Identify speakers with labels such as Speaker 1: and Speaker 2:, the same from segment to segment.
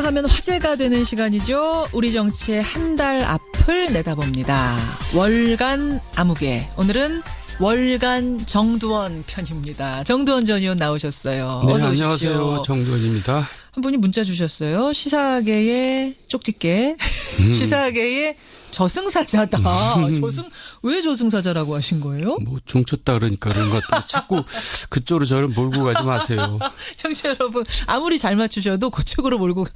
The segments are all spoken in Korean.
Speaker 1: 하면 화제가 되는 시간이죠. 우리 정치의 한 달 앞을 내다봅니다. 월간 아무개. 오늘은 월간 정두원 편입니다. 정두원 전 의원 나오셨어요.
Speaker 2: 네,
Speaker 1: 어서 오십시오.
Speaker 2: 안녕하세요. 정두원입니다.
Speaker 1: 한 분이 문자 주셨어요. 시사계의 쪽집게. 시사계의 저승사자다. 왜 저승사자라고 하신 거예요?
Speaker 2: 뭐 중쳤다 그러니까 그런 것 같아요. 자꾸 그쪽으로 저를 몰고 가지 마세요.
Speaker 1: 청취자 여러분, 아무리 잘 맞추셔도 그쪽으로 몰고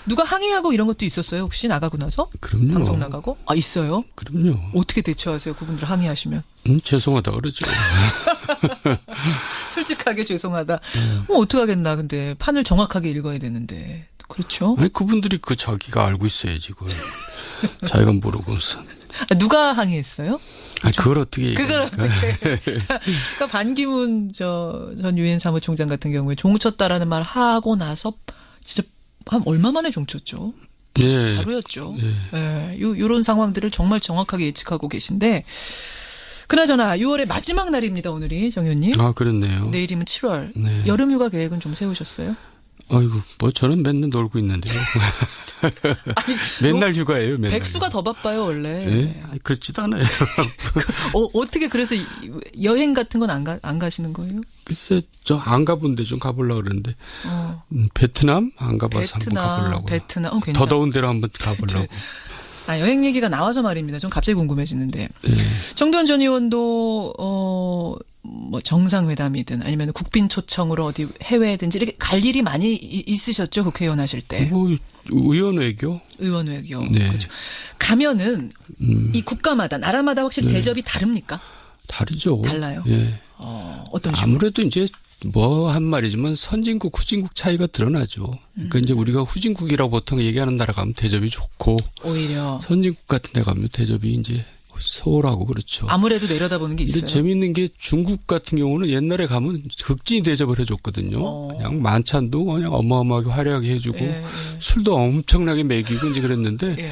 Speaker 1: 누가 항의하고 이런 것도 있었어요? 혹시 나가고 나서?
Speaker 2: 그럼요.
Speaker 1: 방송 나가고? 아, 있어요?
Speaker 2: 그럼요.
Speaker 1: 어떻게 대처하세요? 그분들 항의하시면?
Speaker 2: 죄송하다 그러죠.
Speaker 1: 솔직하게 죄송하다. 어떡하겠나. 근데 판을 정확하게 읽어야 되는데. 그렇죠?
Speaker 2: 아니 그분들이 자기가 알고 있어야지 그걸. 자기가 모르고서.
Speaker 1: 누가 항의했어요?
Speaker 2: 그걸 어떻게
Speaker 1: 그걸 어떻게. 그러니까 반기문 전 유엔 사무총장 같은 경우에 종쳤다라는 말 하고 나서 진짜 한 얼마 만에 종쳤죠?
Speaker 2: 예.
Speaker 1: 하루였죠.
Speaker 2: 예.
Speaker 1: 요런 상황들을 정말 정확하게 예측하고 계신데 그나저나 6월의 마지막 날입니다. 오늘이 정 의원님.
Speaker 2: 아 그렇네요.
Speaker 1: 내일이면 7월.
Speaker 2: 네.
Speaker 1: 여름휴가 계획은 좀 세우셨어요?
Speaker 2: 아이고 뭐 저는 맨날 놀고 있는데요.
Speaker 1: 아니,
Speaker 2: 맨날 휴가예요. 맨날.
Speaker 1: 백수가 더 바빠요 원래.
Speaker 2: 예? 아니, 그렇지도 않아요.
Speaker 1: 어떻게 그래서 여행 같은 건 안 가시는 거예요?
Speaker 2: 글쎄 저 안 가본데 좀 가보려고 그러는데 베트남 안 가봐서 한번 가보려고.
Speaker 1: 베트남.
Speaker 2: 더 더운 데로 한번 가보려고.
Speaker 1: 여행 얘기가 나와서 말입니다. 좀 갑자기 궁금해지는데. 정두원 전 의원도 뭐 정상회담이든 아니면 국빈 초청으로 어디 해외든지 이렇게 갈 일이 많이 있으셨죠? 국회의원 하실 때.
Speaker 2: 뭐 의원 외교.
Speaker 1: 의원 외교.
Speaker 2: 네.
Speaker 1: 그렇죠. 가면은 이 국가마다 나라마다 확실히
Speaker 2: 네.
Speaker 1: 대접이 다릅니까?
Speaker 2: 다르죠.
Speaker 1: 달라요.
Speaker 2: 예.
Speaker 1: 어떤 식으로?
Speaker 2: 아무래도 이제 뭐 한 말이지만 선진국 후진국 차이가 드러나죠. 그러니까 이제 우리가 후진국이라고 보통 얘기하는 나라 가면 대접이 좋고
Speaker 1: 오히려
Speaker 2: 선진국 같은 데 가면 대접이 이제 소홀하고 그렇죠.
Speaker 1: 아무래도 내려다보는 게 있어요.
Speaker 2: 근데 재미있는 게 중국 같은 경우는 옛날에 가면 극진히 대접을 해줬거든요. 그냥 만찬도 그냥 어마어마하게 화려하게 해주고
Speaker 1: 예.
Speaker 2: 술도 엄청나게 먹이고 이제 그랬는데
Speaker 1: 예.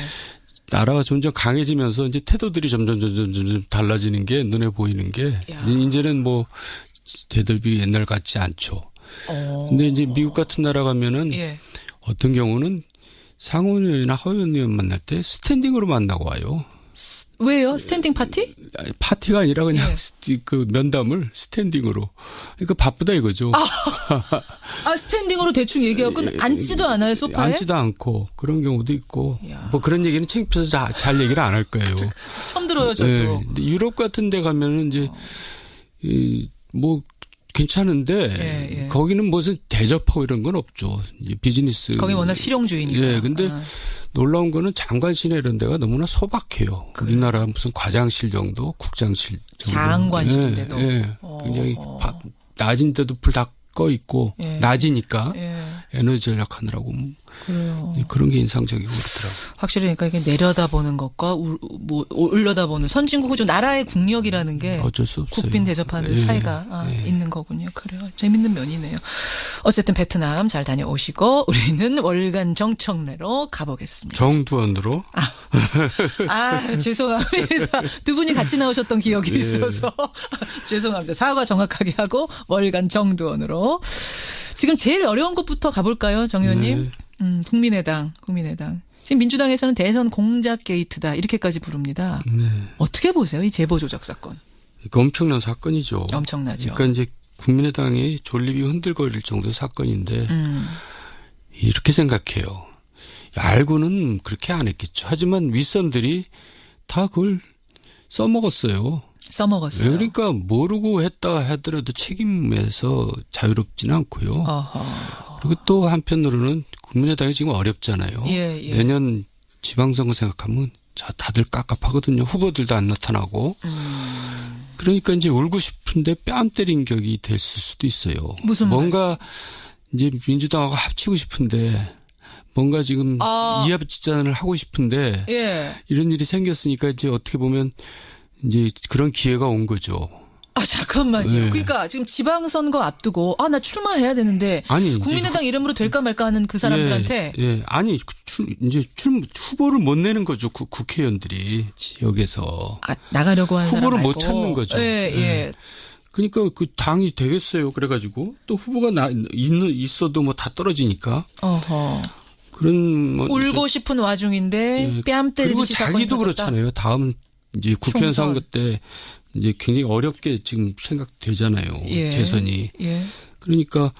Speaker 2: 나라가 점점 강해지면서 이제 태도들이 점점 달라지는 게 눈에 보이는 게 이제는 뭐 대접이 옛날 같지 않죠. 근데 이제 미국 같은 나라 가면은 어떤 경우는 상원의원이나 하원의원 만날 때 스탠딩으로 만나고 와요.
Speaker 1: 왜요? 스탠딩 파티?
Speaker 2: 파티가 아니라 그냥 그 면담을 스탠딩으로. 그러니까 바쁘다 이거죠.
Speaker 1: 스탠딩으로 대충 얘기하고 앉지도 않아요, 소파에?
Speaker 2: 앉지도 않고 그런 경우도 있고. 뭐 그런 얘기는 창피해서 잘 얘기를 안 할 거예요.
Speaker 1: 처음 들어요, 저도.
Speaker 2: 네. 근데 유럽 같은 데 가면은 이제 뭐 괜찮은데 거기는 무슨 대접하고 이런 건 없죠. 비즈니스.
Speaker 1: 거기 워낙 실용주의니까.
Speaker 2: 예. 근데 놀라운 거는 장관실에 이런 데가 너무나 소박해요. 우리나라 무슨 과장실 정도, 국장실 정도.
Speaker 1: 장관실인데도.
Speaker 2: 굉장히 낮은 데도 불 다 꺼 있고 낮이니까 에너지 절약하느라고
Speaker 1: 그래요.
Speaker 2: 그런 게 인상적이고 그렇더라고요.
Speaker 1: 확실히 그러니까 이게 내려다보는 것과 뭐 올려다보는 선진국 후조 나라의 국력이라는 게
Speaker 2: 어쩔 수 없어요.
Speaker 1: 국빈 대접하는 차이가 있는 거군요. 그래요. 재밌는 면이네요. 어쨌든 베트남 잘 다녀오시고 우리는 월간 정청래로 가보겠습니다.
Speaker 2: 정두원으로.
Speaker 1: 죄송합니다. 두 분이 같이 나오셨던 기억이 있어서 죄송합니다. 사과 정확하게 하고 월간 정두원으로. 지금 제일 어려운 것부터 가볼까요, 정 의원님? 국민의당. 지금 민주당에서는 대선 공작 게이트다 이렇게까지 부릅니다. 어떻게 보세요, 이 제보 조작 사건?
Speaker 2: 그러니까 엄청난 사건이죠.
Speaker 1: 엄청나죠.
Speaker 2: 그러니까 이제 국민의당의 존립이 흔들거릴 정도의 사건인데 이렇게 생각해요. 알고는 그렇게 안 했겠죠. 하지만 윗선들이 다 그걸 써먹었어요.
Speaker 1: 써먹었어요.
Speaker 2: 그러니까 모르고 했다 하더라도 책임에서 자유롭지는 않고요. 그리고 또 한편으로는 국민의당이 지금 어렵잖아요. 내년 지방선거 생각하면 다들 깝깝하거든요. 후보들도 안 나타나고. 그러니까 이제 울고 싶은데 뺨 때린 격이 됐을 수도 있어요.
Speaker 1: 무슨
Speaker 2: 뭔가 이제 민주당하고 합치고 싶은데 뭔가 지금 이합집산을 하고 싶은데 이런 일이 생겼으니까 이제 어떻게 보면 이제 그런 기회가 온 거죠.
Speaker 1: 잠깐만요. 그러니까 지금 지방선거 앞두고 나 출마해야 되는데 국민의당 이름으로 될까 말까 하는 그 사람들한테
Speaker 2: 아니 이제 후보를 못 내는 거죠. 국회의원들이 지역에서
Speaker 1: 나가려고 하는
Speaker 2: 후보를
Speaker 1: 사람
Speaker 2: 못 찾는 거죠. 그러니까 그 당이 되겠어요. 그래가지고 또 후보가 있어도 뭐 다 떨어지니까. 그런 뭐
Speaker 1: 울고 싶은 와중인데
Speaker 2: 예.
Speaker 1: 뺨 때리듯이
Speaker 2: 그리고 자기도 그렇잖아요. 다음 이제 국회의원 선거 때 이제 굉장히 어렵게 지금 생각되잖아요.
Speaker 1: 예.
Speaker 2: 재선이.
Speaker 1: 예.
Speaker 2: 그러니까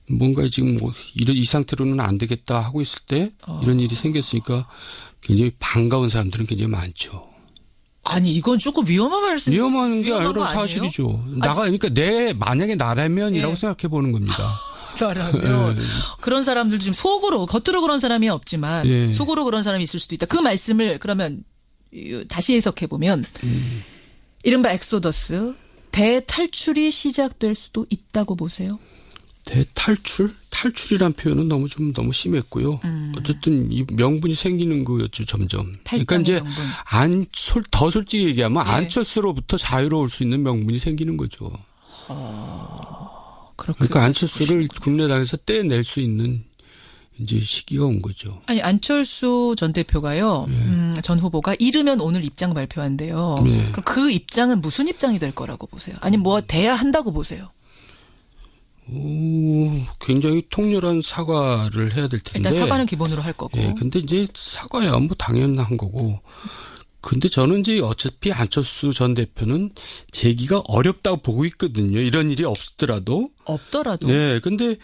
Speaker 2: 뭔가 지금 뭐 이 상태로는 안 되겠다 하고 있을 때 이런 일이 생겼으니까 굉장히 반가운 사람들은 굉장히 많죠.
Speaker 1: 아니 이건 조금 위험한 말씀.
Speaker 2: 위험한 게
Speaker 1: 위험한
Speaker 2: 아니라
Speaker 1: 거 아니에요?
Speaker 2: 사실이죠. 그러니까 만약에 나라면이라고
Speaker 1: 예.
Speaker 2: 생각해 보는 겁니다.
Speaker 1: 나라면 그런 사람들도 지금 겉으로 그런 사람이 없지만
Speaker 2: 예.
Speaker 1: 속으로 그런 사람이 있을 수도 있다. 그 말씀을 그러면 다시 해석해 보면 이른바 엑소더스 대탈출이 시작될 수도 있다고 보세요.
Speaker 2: 탈출이란 표현은 너무 심했고요. 어쨌든 이 명분이 생기는 거였죠, 점점. 그러니까 이제
Speaker 1: 명분.
Speaker 2: 더 솔직히 얘기하면
Speaker 1: 예.
Speaker 2: 안철수로부터 자유로울 수 있는 명분이 생기는 거죠. 그러니까 안철수를 국민의당에서 떼낼 수 있는 이제 시기가 온 거죠.
Speaker 1: 아니 안철수 전 대표가요. 전 후보가 이르면 오늘 입장 발표한대요.
Speaker 2: 네.
Speaker 1: 그럼 그 입장은 무슨 입장이 될 거라고 보세요? 아니 뭐 돼야 한다고 보세요?
Speaker 2: 굉장히 통렬한 사과를 해야 될 텐데.
Speaker 1: 일단 사과는 기본으로 할 거고.
Speaker 2: 예, 근데 이제 사과야 뭐 당연한 거고. 근데 저는 이제 어차피 안철수 전 대표는 재기가 어렵다고 보고 있거든요. 이런 일이 없더라도. 네, 근데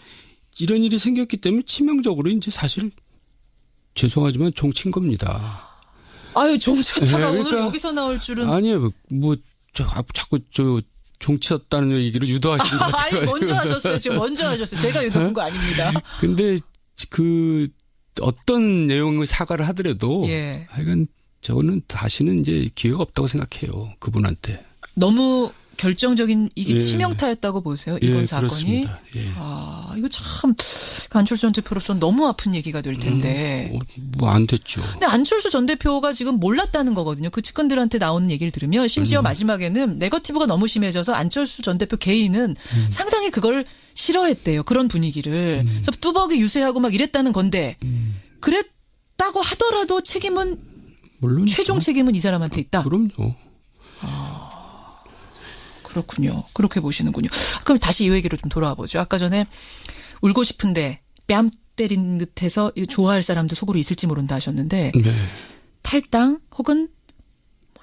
Speaker 2: 이런 일이 생겼기 때문에 치명적으로 이제 사실 죄송하지만 종친 겁니다.
Speaker 1: 아유, 종쳤다가
Speaker 2: 네,
Speaker 1: 오늘 여기서 나올 줄은.
Speaker 2: 아니에요. 자꾸 종치었다는 얘기를 유도하시는 것 같아요.
Speaker 1: 아니, 먼저 하셨어요. 지금 먼저 하셨어요. 제가 유도한 거 아닙니다.
Speaker 2: 근데 어떤 내용의 사과를 하더라도.
Speaker 1: 예.
Speaker 2: 하여간 저는 다시는 이제 기회가 없다고 생각해요. 그분한테.
Speaker 1: 너무 결정적인 이게
Speaker 2: 예.
Speaker 1: 치명타였다고 보세요. 이번
Speaker 2: 예,
Speaker 1: 사건이.
Speaker 2: 그렇습니다. 예.
Speaker 1: 이거 참 안철수 전 대표로서는 너무 아픈 얘기가 될 텐데.
Speaker 2: 뭐 안 됐죠.
Speaker 1: 근데 안철수 전 대표가 지금 몰랐다는 거거든요. 그 측근들한테 나오는 얘기를 들으면 심지어 마지막에는 네거티브가 너무 심해져서 안철수 전 대표 개인은 상당히 그걸 싫어했대요. 그런 분위기를. 그래서 뚜벅이 유세하고 막 이랬다는 건데 그랬다고 하더라도 책임은
Speaker 2: 물론
Speaker 1: 최종 책임은 이 사람한테 있다.
Speaker 2: 그럼요.
Speaker 1: 그렇군요. 그렇게 보시는군요. 그럼 다시 이 얘기로 좀 돌아와 보죠. 아까 전에 울고 싶은데 뺨 때린 듯해서 좋아할 사람도 속으로 있을지 모른다 하셨는데
Speaker 2: 네.
Speaker 1: 탈당 혹은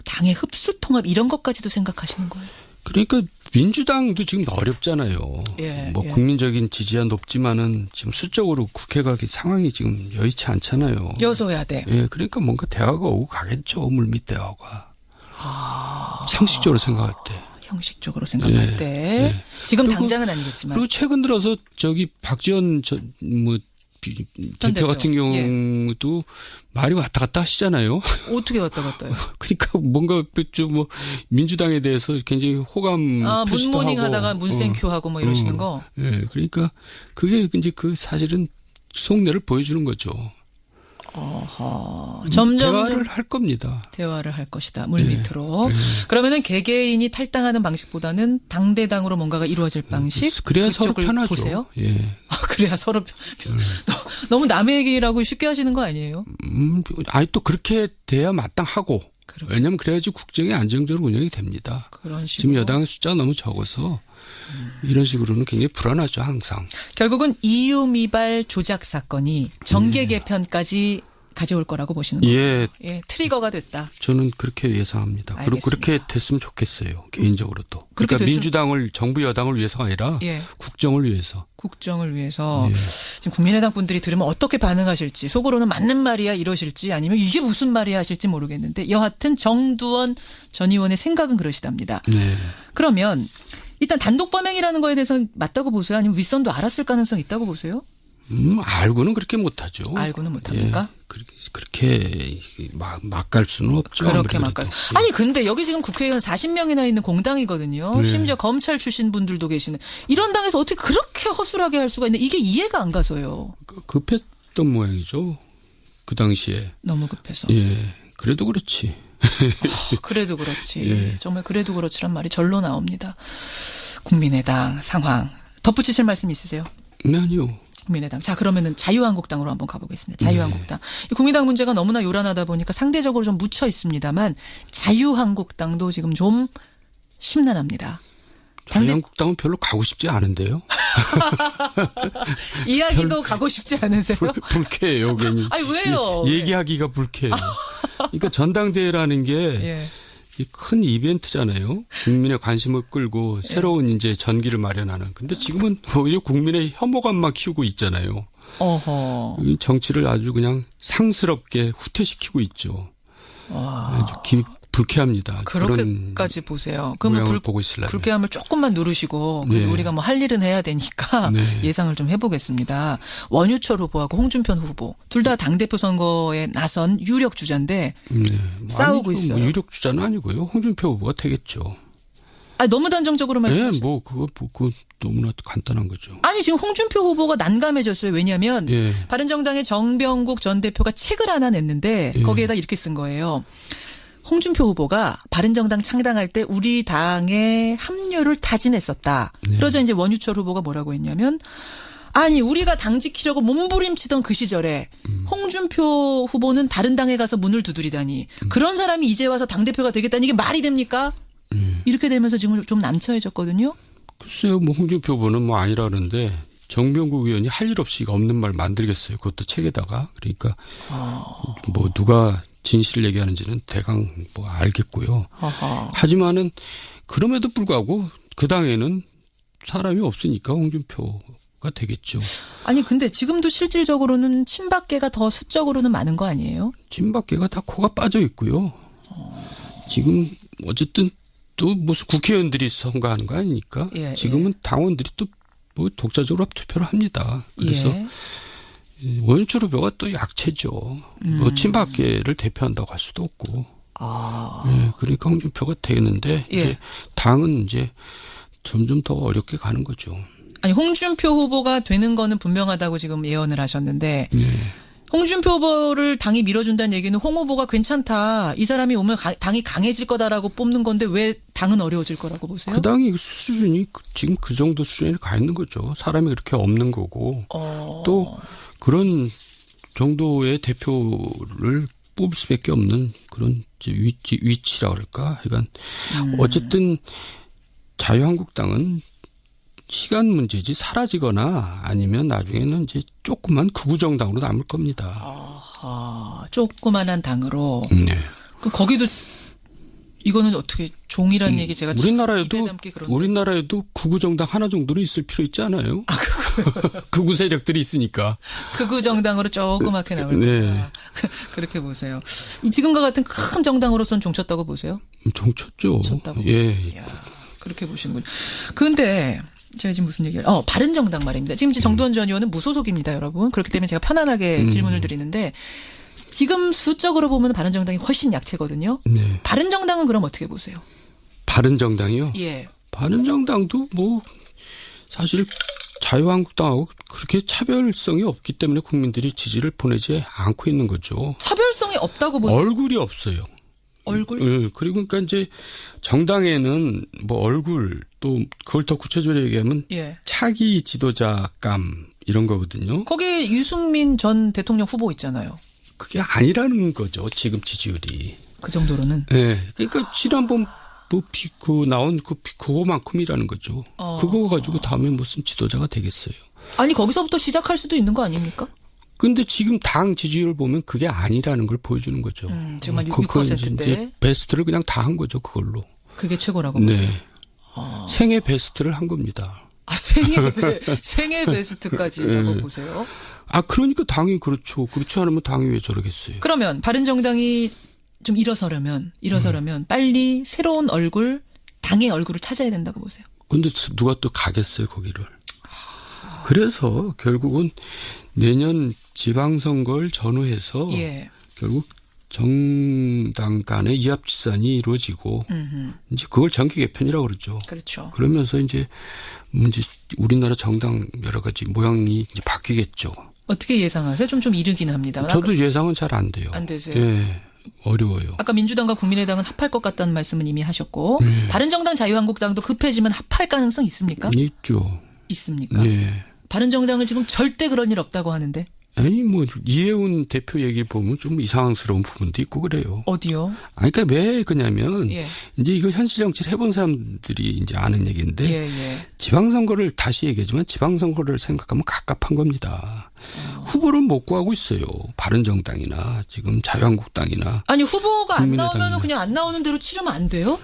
Speaker 1: 당의 흡수 통합 이런 것까지도 생각하시는 거예요?
Speaker 2: 그러니까 민주당도 지금 어렵잖아요.
Speaker 1: 예,
Speaker 2: 뭐 국민적인 지지가 높지만은 지금 수적으로 국회 가기 상황이 지금 여의치 않잖아요.
Speaker 1: 여소야대.
Speaker 2: 예, 그러니까 뭔가 대화가 오고 가겠죠. 물밑 대화가. 상식적으로 생각할 때.
Speaker 1: 형식적으로 생각할 때.
Speaker 2: 예.
Speaker 1: 지금
Speaker 2: 그리고,
Speaker 1: 당장은 아니겠지만.
Speaker 2: 그리고 최근 들어서 박지원 대표 같은 경우도 말이 왔다 갔다 하시잖아요.
Speaker 1: 어떻게 왔다 갔다요?
Speaker 2: 그러니까 뭔가 좀 뭐 민주당에 대해서 굉장히 호감 표시도
Speaker 1: 문모닝
Speaker 2: 하고.
Speaker 1: 하다가 문생큐 하고 뭐 이러시는 거.
Speaker 2: 예, 그러니까 그게 이제 사실은 속내를 보여주는 거죠.
Speaker 1: 점점
Speaker 2: 대화를 할 겁니다.
Speaker 1: 대화를 할 것이다. 물밑으로.
Speaker 2: 네.
Speaker 1: 그러면은 개개인이 탈당하는 방식보다는 당대당으로 뭔가가 이루어질 방식.
Speaker 2: 그래야 서로
Speaker 1: 그쪽을
Speaker 2: 편하죠.
Speaker 1: 보세요.
Speaker 2: 예.
Speaker 1: 그래야 서로 너무 남의 얘기라고 쉽게 하시는 거 아니에요?
Speaker 2: 아니 또 그렇게 돼야 마땅하고.
Speaker 1: 그렇구나.
Speaker 2: 왜냐하면 그래야지 국정이 안정적으로 운영이 됩니다.
Speaker 1: 그런 식으로.
Speaker 2: 지금 여당의 숫자가 너무 적어서 이런 식으로는 굉장히 불안하죠, 항상.
Speaker 1: 결국은 EU 미발 조작 사건이 정계 개편까지 가져올 거라고 보시는 거예요.
Speaker 2: 예.
Speaker 1: 예, 트리거가 됐다.
Speaker 2: 저는 그렇게 예상합니다. 그리고
Speaker 1: 알겠습니다.
Speaker 2: 그렇게 됐으면 좋겠어요. 개인적으로도. 그러니까 민주당을 정부 여당을 위해서가 아니라
Speaker 1: 예.
Speaker 2: 국정을 위해서.
Speaker 1: 국정을 위해서
Speaker 2: 예.
Speaker 1: 지금 국민의당 분들이 들으면 어떻게 반응하실지 속으로는 맞는 말이야 이러실지 아니면 이게 무슨 말이야 하실지 모르겠는데 여하튼 정두원 전 의원의 생각은 그러시답니다.
Speaker 2: 네.
Speaker 1: 그러면 일단 단독 범행이라는 거에 대해서는 맞다고 보세요? 아니면 윗선도 알았을 가능성이 있다고 보세요?
Speaker 2: 알고는 그렇게 못하죠.
Speaker 1: 알고는 못합니까?
Speaker 2: 예. 그렇게 막 갈 수는 없죠.
Speaker 1: 그렇게 막 갈.
Speaker 2: 예.
Speaker 1: 아니 근데 여기 지금 국회의원 40명이나 있는 공당이거든요.
Speaker 2: 네.
Speaker 1: 심지어 검찰 출신 분들도 계시는. 이런 당에서 어떻게 그렇게 허술하게 할 수가 있나. 이게 이해가 안 가서요.
Speaker 2: 급했던 모양이죠. 그 당시에.
Speaker 1: 너무 급해서.
Speaker 2: 예. 그래도 그렇지.
Speaker 1: 그래도 그렇지.
Speaker 2: 예.
Speaker 1: 정말 그래도 그렇지란 말이 절로 나옵니다. 국민의당 상황. 덧붙이실 말씀 있으세요?
Speaker 2: 네, 아니요.
Speaker 1: 국민의당. 자, 그러면은 자유한국당으로 한번 가보겠습니다. 자유한국당. 이 국민당 문제가 너무나 요란하다 보니까 상대적으로 좀 묻혀 있습니다만 자유한국당도 지금 좀 심란합니다.
Speaker 2: 자유한국당은 별로 가고 싶지 않은데요.
Speaker 1: 이야기도 가고 싶지 않으세요?
Speaker 2: 불쾌해요, 괜히.
Speaker 1: 아니, 왜요?
Speaker 2: 얘기하기가 불쾌해요. 그러니까 전당대회라는 게 큰 이벤트잖아요. 국민의 관심을 끌고 새로운 이제 전기를 마련하는. 근데 지금은 오히려 국민의 혐오감만 키우고 있잖아요.
Speaker 1: 어허.
Speaker 2: 정치를 아주 그냥 상스럽게 후퇴시키고 있죠. 아주 불쾌합니다.
Speaker 1: 그렇게까지 보세요. 그러면
Speaker 2: 보고 있으려면.
Speaker 1: 불쾌함을 조금만 누르시고 우리가 뭐 할 일은 해야 되니까 예상을 좀 해보겠습니다. 원유철 후보하고 홍준표 후보 둘 다 당대표 선거에 나선 유력 주자인데 싸우고 있어요.
Speaker 2: 뭐 유력 주자는 아니고요. 홍준표 후보가 되겠죠.
Speaker 1: 아, 너무 단정적으로 말씀하시죠.
Speaker 2: 네, 그거 너무나 간단한 거죠.
Speaker 1: 아니 지금 홍준표 후보가 난감해졌어요. 왜냐하면 바른정당의 정병국 전 대표가 책을 하나 냈는데 거기에다 이렇게 쓴 거예요. 홍준표 후보가 바른정당 창당할 때 우리 당의 합류를 타진했었다. 그러자 이제 원유철 후보가 뭐라고 했냐면 아니 우리가 당 지키려고 몸부림치던 그 시절에 홍준표 후보는 다른 당에 가서 문을 두드리다니 그런 사람이 이제 와서 당대표가 되겠다니 이게 말이 됩니까? 이렇게 되면서 지금 좀 남처해졌거든요.
Speaker 2: 글쎄요. 뭐 홍준표 후보는 뭐 아니라는데 정병국 의원이 할 일 없이 없는 말 만들겠어요. 그것도 책에다가. 그러니까 뭐 누가 진실을 얘기하는지는 대강 뭐 알겠고요. 하지만은 그럼에도 불구하고 그 당에는 사람이 없으니까 홍준표가 되겠죠.
Speaker 1: 아니 근데 지금도 실질적으로는 친박계가 더 수적으로는 많은 거 아니에요?
Speaker 2: 친박계가 다 코가 빠져 있고요. 지금 어쨌든 또 무슨 국회의원들이 선거하는 거 아닙니까? 지금은 당원들이 또 뭐 독자적으로 투표를 합니다. 그래서 원유철 후보가 또 약체죠. 뭐 친박계를 대표한다고 할 수도 없고. 그러니까 홍준표가 되는데 이제 당은 이제 점점 더 어렵게 가는 거죠.
Speaker 1: 아니 홍준표 후보가 되는 거는 분명하다고 지금 예언을 하셨는데 홍준표 후보를 당이 밀어준다는 얘기는 홍 후보가 괜찮다. 이 사람이 오면 당이 강해질 거다라고 뽑는 건데 왜 당은 어려워질 거라고 보세요?
Speaker 2: 그 당이 수준이 지금 그 정도 수준에 가 있는 거죠. 사람이 그렇게 없는 거고. 또 그런 정도의 대표를 뽑을 수밖에 없는 그런 위치라 그럴까. 그러니까 어쨌든 자유한국당은 시간 문제지 사라지거나 아니면 나중에는 이제 조그만 극우정당으로 남을 겁니다.
Speaker 1: 조그만한 당으로. 거기도 이거는 어떻게 종이란 얘기 제가
Speaker 2: 우리나라에도 극우정당 하나 정도는 있을 필요 있지 않아요? 극우 세력들이 있으니까.
Speaker 1: 극우정당으로 조그맣게 남을 겁니다. 그렇게 보세요. 지금과 같은 큰 정당으로서는 종쳤다고 보세요?
Speaker 2: 종쳤죠.
Speaker 1: 쳤다고. 그렇게 보시는군요. 그런데 제가 지금 무슨 얘기를 바른정당 말입니다. 지금 정두원 전 의원은 무소속입니다, 여러분. 그렇기 때문에 제가 편안하게 질문을 드리는데 지금 수적으로 보면 바른정당이 훨씬 약체거든요. 바른정당은 그럼 어떻게 보세요?
Speaker 2: 바른정당이요?
Speaker 1: 예.
Speaker 2: 바른정당도 뭐 사실 자유한국당하고 그렇게 차별성이 없기 때문에 국민들이 지지를 보내지 않고 있는 거죠.
Speaker 1: 차별성이 없다고 보세요?
Speaker 2: 얼굴이 없어요.
Speaker 1: 얼굴?
Speaker 2: 그리고 그러니까 이제 정당에는 뭐 얼굴 또 그걸 더 구체적으로 얘기하면 차기 지도자감 이런 거거든요.
Speaker 1: 거기에 유승민 전 대통령 후보 있잖아요.
Speaker 2: 그게 아니라는 거죠. 지금 지지율이.
Speaker 1: 그 정도로는?
Speaker 2: 그러니까 지난번 나온 그거만큼이라는 거죠. 그거 가지고 다음에 무슨 지도자가 되겠어요.
Speaker 1: 아니 거기서부터 시작할 수도 있는 거 아닙니까?
Speaker 2: 근데 지금 당 지지율 보면 그게 아니라는 걸 보여주는 거죠.
Speaker 1: 지금 한 6%인데.
Speaker 2: 베스트를 그냥 다 한 거죠. 그걸로.
Speaker 1: 그게 최고라고 보세요?
Speaker 2: 생애 베스트를 한 겁니다.
Speaker 1: 생애 베스트까지라고 보세요?
Speaker 2: 그러니까 당이 그렇죠. 그렇지 않으면 당이 왜 저러겠어요.
Speaker 1: 그러면 바른정당이 좀 일어서려면 빨리 새로운 얼굴, 당의 얼굴을 찾아야 된다고 보세요.
Speaker 2: 근데 누가 또 가겠어요, 거기를. 그래서 결국은 내년 지방선거를 전후해서 결국 정당 간의 이합집산이 이루어지고 이제 그걸 정기 개편이라고 그러죠.
Speaker 1: 그렇죠.
Speaker 2: 그러면서 이제 우리나라 정당 여러 가지 모양이 이제 바뀌겠죠.
Speaker 1: 어떻게 예상하세요? 좀 이르긴 합니다.
Speaker 2: 저도 예상은 잘 안 돼요.
Speaker 1: 안 되세요?
Speaker 2: 어려워요.
Speaker 1: 아까 민주당과 국민의당은 합할 것 같다는 말씀은 이미 하셨고 바른정당 자유한국당도 급해지면 합할 가능성 있습니까?
Speaker 2: 있죠.
Speaker 1: 있습니까? 바른정당은 지금 절대 그런 일 없다고 하는데.
Speaker 2: 아니 뭐 이해운 대표 얘기 보면 좀 이상스러운 부분도 있고 그래요.
Speaker 1: 어디요?
Speaker 2: 아니 그러니까 왜 그러냐면 이제 이거 현실 정치를 해본 사람들이 이제 아는 얘기인데 지방선거를 다시 얘기하지만 지방선거를 생각하면 갑갑한 겁니다. 후보를 못 구하고 있어요. 바른정당이나 지금 자유한국당이나.
Speaker 1: 아니 후보가 안 나오면 그냥 안 나오는 대로 치르면 안 돼요?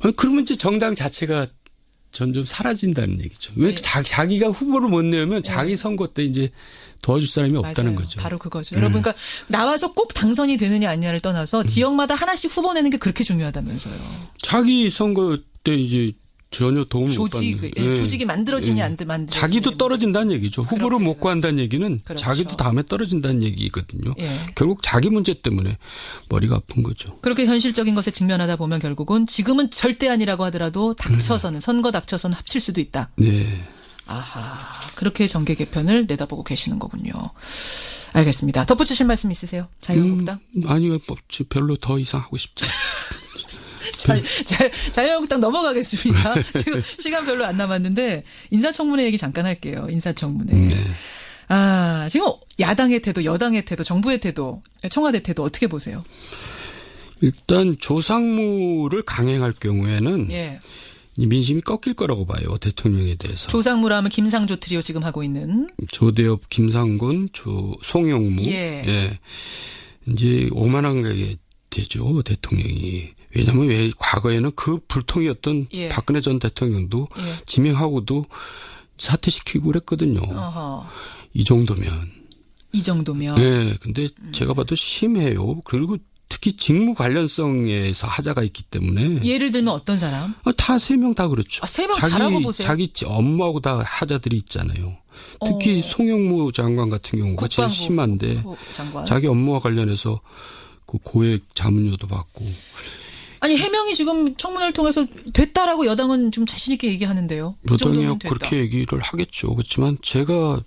Speaker 2: 아니, 그러면 이제 정당 자체가 점점 사라진다는 얘기죠. 왜 자기가 후보를 못 내면 자기 선거 때 이제 도와줄 사람이 없다는 거죠.
Speaker 1: 바로 그거죠. 여러분, 그러니까 나와서 꼭 당선이 되느냐 아니냐를 떠나서 지역마다 하나씩 후보 내는 게 그렇게 중요하다면서요.
Speaker 2: 자기 선거 때 이제 전혀 도움이 못 받는.
Speaker 1: 조직이 만들어지냐 안 만들어지냐.
Speaker 2: 자기도 떨어진다는 얘기죠. 후보를 못 구한다는 얘기는 자기도 다음에 떨어진다는 얘기거든요. 결국 자기 문제 때문에 머리가 아픈 거죠.
Speaker 1: 그렇게 현실적인 것에 직면하다 보면 결국은 지금은 절대 아니라고 하더라도 닥쳐서는 선거 닥쳐서는 합칠 수도 있다.
Speaker 2: 네.
Speaker 1: 아하, 그렇게 정계 개편을 내다보고 계시는 거군요. 알겠습니다. 덧붙이실 말씀 있으세요? 자유한국당?
Speaker 2: 아니요, 별로 더 이상 하고 싶지 않아요.
Speaker 1: 자유한국당 넘어가겠습니다. 지금 시간 별로 안 남았는데 인사청문회 얘기 잠깐 할게요. 인사청문회.
Speaker 2: 네.
Speaker 1: 아, 지금 야당의 태도, 여당의 태도, 정부의 태도, 청와대 태도 어떻게 보세요?
Speaker 2: 일단 조상무를 강행할 경우에는 민심이 꺾일 거라고 봐요. 대통령에 대해서.
Speaker 1: 조상무라 하면 김상조 트리오 지금 하고 있는.
Speaker 2: 조대엽, 김상곤, 송영무. 이제 오만한 게 되죠. 대통령이. 왜냐하면 왜 과거에는 그 불통이었던 박근혜 전 대통령도 지명하고도 사퇴시키고 그랬거든요. 이 정도면. 네. 근데 제가 봐도 심해요. 그리고 특히 직무 관련성에서 하자가 있기 때문에.
Speaker 1: 예를 들면 어떤 사람?
Speaker 2: 다 3명 다 그렇죠.
Speaker 1: 3명 다라고 보세요?
Speaker 2: 자기 업무하고 다 하자들이 있잖아요. 특히 송영무 장관 같은 경우가 제일 심한데 자기 업무와 관련해서 그 고액 자문료도 받고.
Speaker 1: 아니 해명이 지금 청문회를 통해서 됐다라고 여당은 좀 자신 있게 얘기하는데요.
Speaker 2: 여당이 그렇게 얘기를 하겠죠. 그렇지만 제가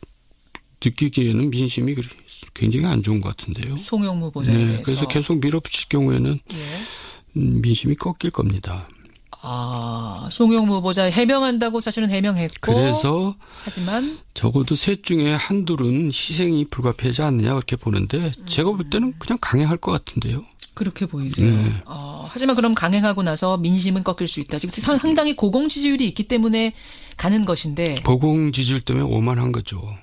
Speaker 2: 느끼기에는 민심이 굉장히 안 좋은 것 같은데요.
Speaker 1: 송영무 보좌에 대해서.
Speaker 2: 그래서 계속 밀어붙일 경우에는 민심이 꺾일 겁니다.
Speaker 1: 아, 송영무 후보자 해명한다고 사실은 해명했고.
Speaker 2: 그래서
Speaker 1: 하지만
Speaker 2: 적어도 셋 중에 한둘은 희생이 불가피하지 않느냐 그렇게 보는데 제가 볼 때는 그냥 강행할 것 같은데요.
Speaker 1: 그렇게 보이세요. 하지만 그럼 강행하고 나서 민심은 꺾일 수 있다. 지금 상당히 고공 지지율이 있기 때문에 가는 것인데.
Speaker 2: 고공 지지율 때문에 오만한 거죠.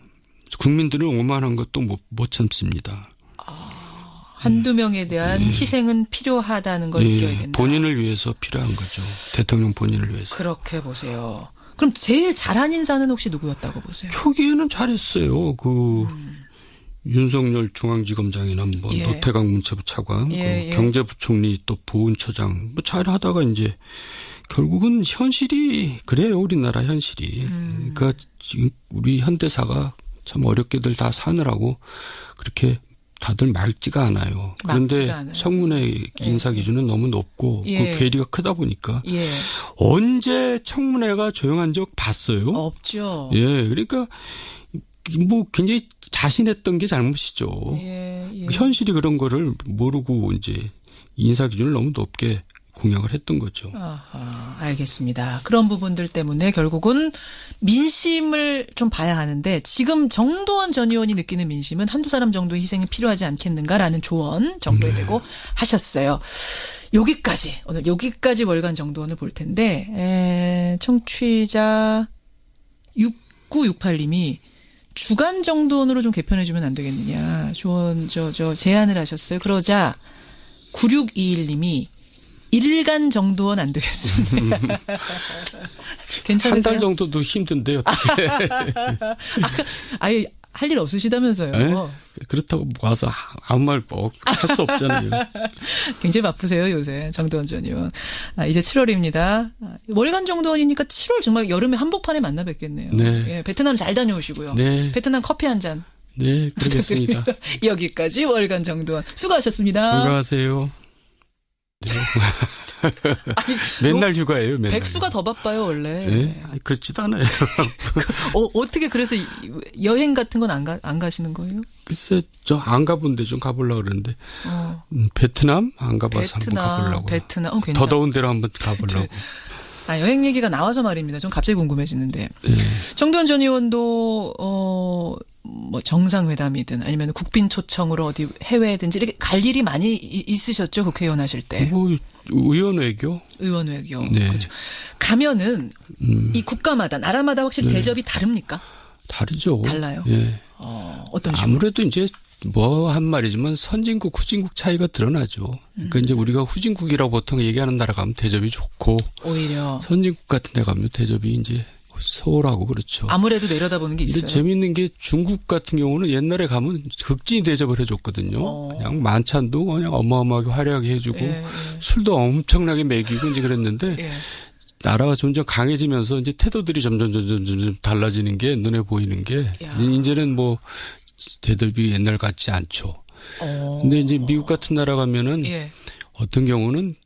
Speaker 2: 국민들은 오만한 것도 못 참습니다.
Speaker 1: 한두 명에 대한 희생은 필요하다는 걸 느껴야 된다.
Speaker 2: 본인을 위해서 필요한 거죠. 대통령 본인을 위해서.
Speaker 1: 그렇게 보세요. 그럼 제일 잘한 인사는 혹시 누구였다고 보세요?
Speaker 2: 초기에는 잘했어요. 윤석열 중앙지검장이나 노태강 문체부 차관, 경제부총리 또 보훈처장 잘하다가 이제 결국은 현실이 그래요. 우리나라 현실이. 그러니까 지금 우리 현대사가 참 어렵게들 다 사느라고 그렇게 다들 맑지가 않아요. 그런데 청문회 인사 기준은 너무 높고 그 괴리가 크다 보니까 언제 청문회가 조용한 적 봤어요?
Speaker 1: 없죠.
Speaker 2: 그러니까 굉장히 자신했던 게 잘못이죠. 현실이 그런 거를 모르고 이제 인사 기준을 너무 높게 공약을 했던 거죠.
Speaker 1: 아하, 알겠습니다. 그런 부분들 때문에 결국은 민심을 좀 봐야 하는데 지금 정두원 전 의원이 느끼는 민심은 한두 사람 정도의 희생이 필요하지 않겠는가라는 조언 정부에 대고 하셨어요. 오늘 여기까지 월간 정두원을 볼 텐데 청취자 6968님이 주간 정두원으로 좀 개편해 주면 안 되겠느냐. 조언 제안을 하셨어요. 그러자 9621님이 일간 정두원 안 되겠습니다. 괜찮으세요?
Speaker 2: 한 달 정도도 힘든데 어떻게.
Speaker 1: 아예 할 일 없으시다면서요.
Speaker 2: 네? 그렇다고 와서 아무 말 할 수 없잖아요.
Speaker 1: 굉장히 바쁘세요 요새 정두원 전 의원. 이제 7월입니다. 월간 정두원이니까 7월 정말 여름에 한복판에 만나 뵙겠네요.
Speaker 2: 네.
Speaker 1: 베트남 잘 다녀오시고요.
Speaker 2: 네.
Speaker 1: 베트남 커피 한 잔.
Speaker 2: 네, 그러겠습니다.
Speaker 1: 여기까지 월간 정두원 수고하셨습니다.
Speaker 2: 건강하세요. 네.
Speaker 1: 아니,
Speaker 2: 맨날 휴가예요. 맨날.
Speaker 1: 백수가 더 바빠요 원래.
Speaker 2: 네? 그렇지도 않아요.
Speaker 1: 어떻게 그래서 여행 같은 건 안 가시는 거예요?
Speaker 2: 글쎄 저 안 가본 데 좀 가보려고 그러는데 베트남 안 가봐서 한번 가보려고.
Speaker 1: 베트남 괜찮아.
Speaker 2: 더 더운 데로 한번 가보려고.
Speaker 1: 여행 얘기가 나와서 말입니다. 좀 갑자기 궁금해지는데. 정두원 전 의원도 뭐 정상회담이든 아니면 국빈 초청으로 어디 해외든지 이렇게 갈 일이 많이 있으셨죠? 국회의원 하실 때.
Speaker 2: 뭐 의원 외교?
Speaker 1: 의원 외교.
Speaker 2: 네.
Speaker 1: 그렇죠. 가면은 이 국가마다 나라마다 확실히
Speaker 2: 네.
Speaker 1: 대접이 다릅니까?
Speaker 2: 다르죠.
Speaker 1: 달라요.
Speaker 2: 예.
Speaker 1: 어떤 식으로?
Speaker 2: 아무래도 이제 뭐 한 말이지만 선진국 후진국 차이가 드러나죠. 그러니까 이제 우리가 후진국이라고 보통 얘기하는 나라 가면 대접이 좋고
Speaker 1: 오히려
Speaker 2: 선진국 같은 데 가면 대접이 이제 소홀하고 그렇죠.
Speaker 1: 아무래도 내려다보는 게 있어요.
Speaker 2: 근데 재밌는 게 중국 같은 경우는 옛날에 가면 극진히 대접을 해줬거든요. 그냥 만찬도 그냥 어마어마하게 화려하게 해주고
Speaker 1: 예.
Speaker 2: 술도 엄청나게 먹이고 이제 그랬는데
Speaker 1: 예.
Speaker 2: 나라가 점점 강해지면서 이제 태도들이 점점 달라지는 게 눈에 보이는 게
Speaker 1: 야.
Speaker 2: 이제는 뭐 대접이 옛날 같지 않죠. 근데 이제 미국 같은 나라 가면은
Speaker 1: 예.
Speaker 2: 어떤 경우는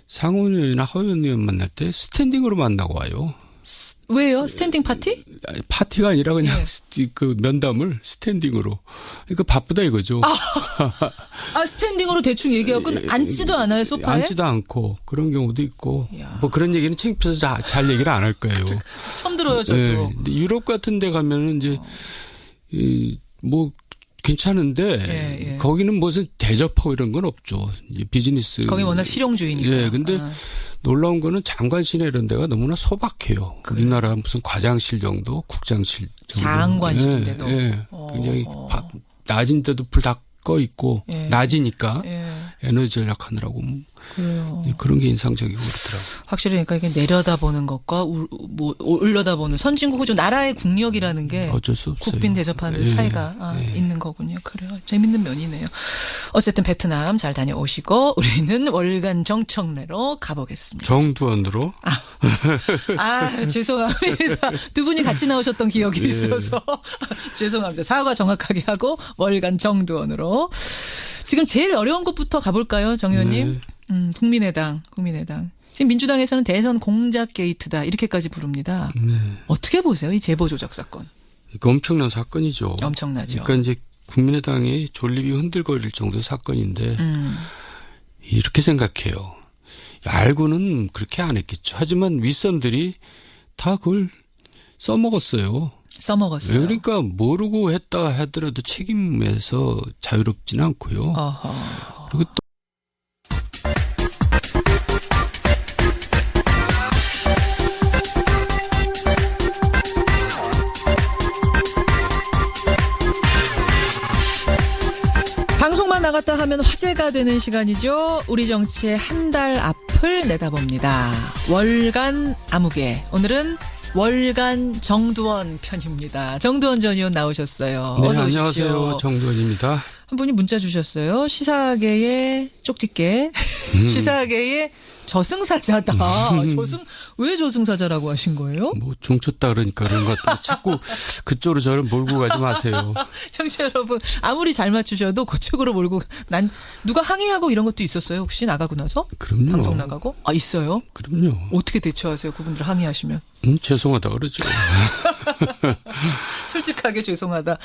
Speaker 2: 상원의원이나 하원의원 만날 때 스탠딩으로 만나고 와요.
Speaker 1: 왜요? 스탠딩 파티?
Speaker 2: 아니, 파티가 아니라 그냥
Speaker 1: 예.
Speaker 2: 그 면담을 스탠딩으로. 그러니까 바쁘다 이거죠.
Speaker 1: 스탠딩으로 대충 얘기하고 앉지도 않아요, 소파에?
Speaker 2: 앉지도 않고 그런 경우도 있고.
Speaker 1: 이야.
Speaker 2: 뭐 그런 얘기는 창피해서 잘 얘기를 안 할 거예요.
Speaker 1: 처음 들어요, 저도.
Speaker 2: 네. 근데 유럽 같은 데 가면은 이제 뭐 괜찮은데
Speaker 1: 예.
Speaker 2: 거기는 무슨 대접하고 이런 건 없죠. 이제 비즈니스.
Speaker 1: 거기 워낙 실용주의니까.
Speaker 2: 예. 근데 놀라운 거는 장관실에 이런 데가 너무나 소박해요. 우리나라 무슨 과장실 정도, 국장실 정도.
Speaker 1: 장관실인데도.
Speaker 2: 예. 굉장히 낮인데도 불 다 꺼 있고
Speaker 1: 예.
Speaker 2: 낮이니까
Speaker 1: 예.
Speaker 2: 에너지 절약하느라고
Speaker 1: 그래요.
Speaker 2: 그런 게 인상적이고 그렇더라고요.
Speaker 1: 확실히 그러니까 이게 내려다보는 것과 뭐 올려다보는 선진국 호주 나라의 국력이라는 게
Speaker 2: 어쩔 수 없어요.
Speaker 1: 국빈 대접하는
Speaker 2: 예.
Speaker 1: 차이가 있는 거군요. 그래요. 재밌는 면이네요. 어쨌든 베트남 잘 다녀오시고 우리는 월간 정청래로 가보겠습니다.
Speaker 2: 정두원으로.
Speaker 1: 죄송합니다. 두 분이 같이 나오셨던 기억이
Speaker 2: 예.
Speaker 1: 있어서 죄송합니다. 사과 정확하게 하고 월간 정두원으로. 지금 제일 어려운 것부터 가볼까요, 정 의원님?
Speaker 2: 네.
Speaker 1: 국민의당. 지금 민주당에서는 대선 공작 게이트다 이렇게까지 부릅니다.
Speaker 2: 네.
Speaker 1: 어떻게 보세요, 이 제보 조작 사건?
Speaker 2: 이거 엄청난 사건이죠.
Speaker 1: 엄청나죠.
Speaker 2: 그러니까 이제 국민의당의 존립이 흔들거릴 정도의 사건인데 이렇게 생각해요. 알고는 그렇게 안 했겠죠. 하지만 윗선들이 다 그걸 써먹었어요.
Speaker 1: 써먹었어요.
Speaker 2: 그러니까 모르고 했다 하더라도 책임에서 자유롭지는 않고요.
Speaker 1: 어허.
Speaker 2: 그리고 또
Speaker 1: 방송만 나갔다 하면 화제가 되는 시간이죠. 우리 정치의 한 달 앞을 내다봅니다. 월간 아무개. 오늘은 월간 정두원 편입니다. 정두원 전 의원 나오셨어요.
Speaker 2: 네,
Speaker 1: 어서 오십시오.
Speaker 2: 안녕하세요. 정두원입니다.
Speaker 1: 한 분이 문자 주셨어요. 시사계의 쪽집게. 시사계의 저승사자다. 왜 저승사자라고 하신 거예요?
Speaker 2: 뭐 중쳤다 그러니까 그런 것 같은데 자꾸 그쪽으로 저를 몰고 가지 마세요.
Speaker 1: 형제 여러분, 아무리 잘 맞추셔도 그쪽으로 몰고 누가 항의하고 이런 것도 있었어요? 혹시 나가고 나서?
Speaker 2: 그럼요.
Speaker 1: 방송 나가고? 있어요?
Speaker 2: 그럼요.
Speaker 1: 어떻게 대처하세요? 그분들 항의하시면?
Speaker 2: 죄송하다 그러죠.
Speaker 1: 솔직하게 죄송하다.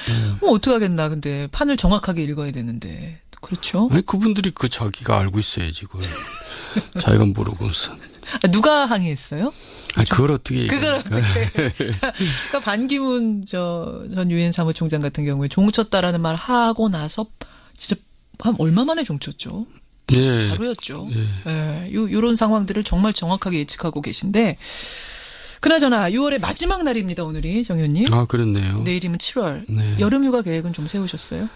Speaker 1: 어떡하겠나. 근데 판을 정확하게 읽어야 되는데. 그렇죠?
Speaker 2: 아니 그분들이 자기가 알고 있어야지 그걸. 자기가 모르고서.
Speaker 1: 누가 항의했어요?
Speaker 2: 그걸 어떻게
Speaker 1: 그걸 어떻게. 그러니까 반기문 전 유엔 사무총장 같은 경우에 종쳤다라는 말 하고 나서 진짜 한 얼마 만에 종쳤죠?
Speaker 2: 예.
Speaker 1: 바로였죠. 예. 요런 상황들을 정말 정확하게 예측하고 계신데 그나저나 6월의 마지막 날입니다. 오늘이 정 의원님.
Speaker 2: 그렇네요.
Speaker 1: 내일이면 7월.
Speaker 2: 네.
Speaker 1: 여름휴가 계획은 좀 세우셨어요?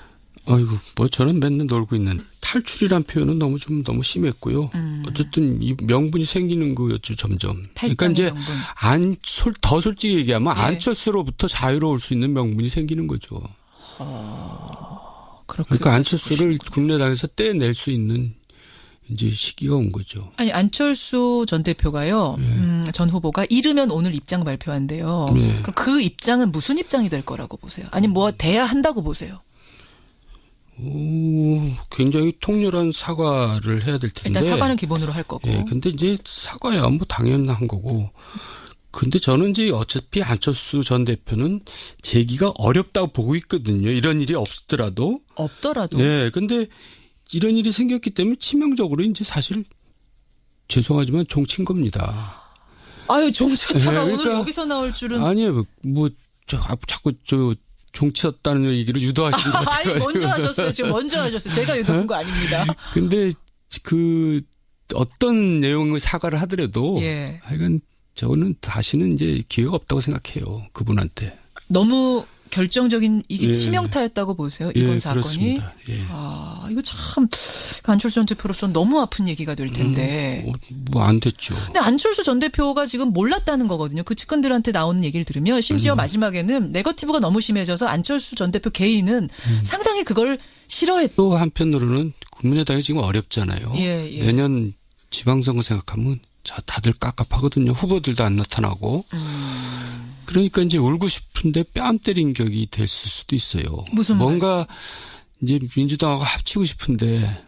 Speaker 2: 아이고, 뭐 저는 맨날 놀고 있는 탈출이란 표현은 너무 심했고요. 어쨌든 이 명분이 생기는 거였죠, 점점. 그러니까 이제
Speaker 1: 명분.
Speaker 2: 더 솔직히 얘기하면
Speaker 1: 예.
Speaker 2: 안철수로부터 자유로울 수 있는 명분이 생기는 거죠. 그러니까 안철수를 국민의당에서 떼낼 수 있는 이제 시기가 온 거죠.
Speaker 1: 아니 안철수 전 대표가요. 전 후보가 이르면 오늘 입장 발표한대요.
Speaker 2: 네.
Speaker 1: 그럼 그 입장은 무슨 입장이 될 거라고 보세요? 아니 뭐 돼야 한다고 보세요?
Speaker 2: 굉장히 통렬한 사과를 해야 될 텐데.
Speaker 1: 일단 사과는 기본으로 할 거고.
Speaker 2: 예, 근데 이제 사과야 뭐 당연한 거고. 근데 저는 이제 어차피 안철수 전 대표는 재기가 어렵다고 보고 있거든요. 이런 일이 없더라도.
Speaker 1: 없더라도.
Speaker 2: 네, 근데 이런 일이 생겼기 때문에 치명적으로 이제 사실 죄송하지만 종친 겁니다.
Speaker 1: 종쳤다가
Speaker 2: 네,
Speaker 1: 오늘 여기서 나올 줄은.
Speaker 2: 아니에요. 뭐 자꾸 종치었다는 얘기를 유도하신 것 같아요.
Speaker 1: 아니, 먼저 하셨어요. 지금 먼저 하셨어요. 제가 유도한 거 아닙니다.
Speaker 2: 근데 그 어떤 내용의 사과를 하더라도
Speaker 1: 예.
Speaker 2: 하여간 저는 다시는 이제 기회가 없다고 생각해요. 그분한테.
Speaker 1: 너무 결정적인 이게
Speaker 2: 예.
Speaker 1: 치명타였다고 보세요. 이번 사건이.
Speaker 2: 그렇습니다. 예.
Speaker 1: 아, 이거 참 안철수 전 대표로서는 너무 아픈 얘기가 될 텐데.
Speaker 2: 뭐 안 됐죠.
Speaker 1: 근데 안철수 전 대표가 지금 몰랐다는 거거든요. 그 측근들한테 나오는 얘기를 들으면 심지어 마지막에는 네거티브가 너무 심해져서 안철수 전 대표 개인은 상당히 그걸 싫어했.
Speaker 2: 또 한편으로는 국민의당이 지금 어렵잖아요.
Speaker 1: 예, 예.
Speaker 2: 내년 지방선거 생각하면 다들 깝깝하거든요. 후보들도 안 나타나고. 그러니까 이제 울고 싶은데 뺨 때린 격이 됐을 수도 있어요.
Speaker 1: 무슨
Speaker 2: 뭔가 이제 민주당하고 합치고 싶은데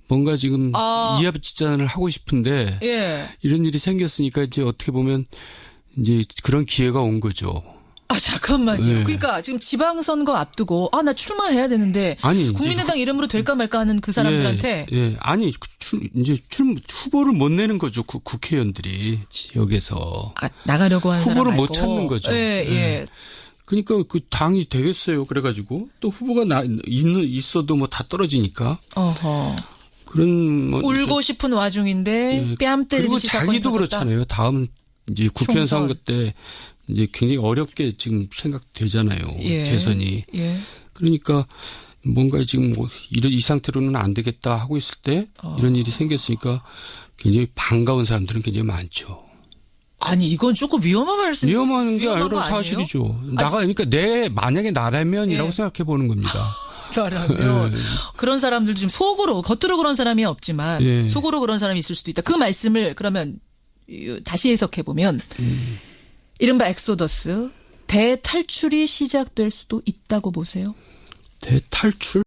Speaker 2: 뭔가 지금 이합집산을 하고 싶은데
Speaker 1: 예.
Speaker 2: 이런 일이 생겼으니까 이제 어떻게 보면 이제 그런 기회가 온 거죠.
Speaker 1: 아, 잠깐만요.
Speaker 2: 네.
Speaker 1: 그러니까 지금 지방선거 앞두고 나 출마해야 되는데
Speaker 2: 아니,
Speaker 1: 국민의당 이름으로 될까 말까 하는 그 사람들한테
Speaker 2: 예. 아니 이제 후보를 못 내는 거죠. 국회의원들이 지역에서
Speaker 1: 나가려고 하는
Speaker 2: 후보를
Speaker 1: 사람
Speaker 2: 못
Speaker 1: 말고.
Speaker 2: 찾는 거죠.
Speaker 1: 예, 예.
Speaker 2: 그러니까 그 당이 되겠어요. 그래가지고 또 후보가 있어도 뭐 다 떨어지니까.
Speaker 1: 어허.
Speaker 2: 그런 뭐
Speaker 1: 울고 싶은 와중인데
Speaker 2: 예.
Speaker 1: 뺨
Speaker 2: 그리고
Speaker 1: 때리듯이 사건이
Speaker 2: 자기도
Speaker 1: 터졌다.
Speaker 2: 그렇잖아요. 다음 이제 국회의원
Speaker 1: 총선.
Speaker 2: 선거 때 이제 굉장히 어렵게 지금 생각되잖아요.
Speaker 1: 예.
Speaker 2: 재선이.
Speaker 1: 예.
Speaker 2: 그러니까 뭔가 지금 뭐 이 상태로는 안 되겠다 하고 있을 때 이런 일이 생겼으니까 굉장히 반가운 사람들은 굉장히 많죠.
Speaker 1: 아니 이건 조금 위험한 말씀.
Speaker 2: 위험한 게
Speaker 1: 위험한 거
Speaker 2: 아니라
Speaker 1: 아니에요?
Speaker 2: 사실이죠. 그러니까 만약에 나라면이라고
Speaker 1: 예.
Speaker 2: 생각해 보는 겁니다.
Speaker 1: 나라면 그런 사람들도 좀 겉으로 그런 사람이 없지만
Speaker 2: 예.
Speaker 1: 속으로 그런 사람이 있을 수도 있다. 그 말씀을 그러면 다시 해석해 보면 이른바 엑소더스 대탈출이 시작될 수도 있다고 보세요.
Speaker 2: 대탈출?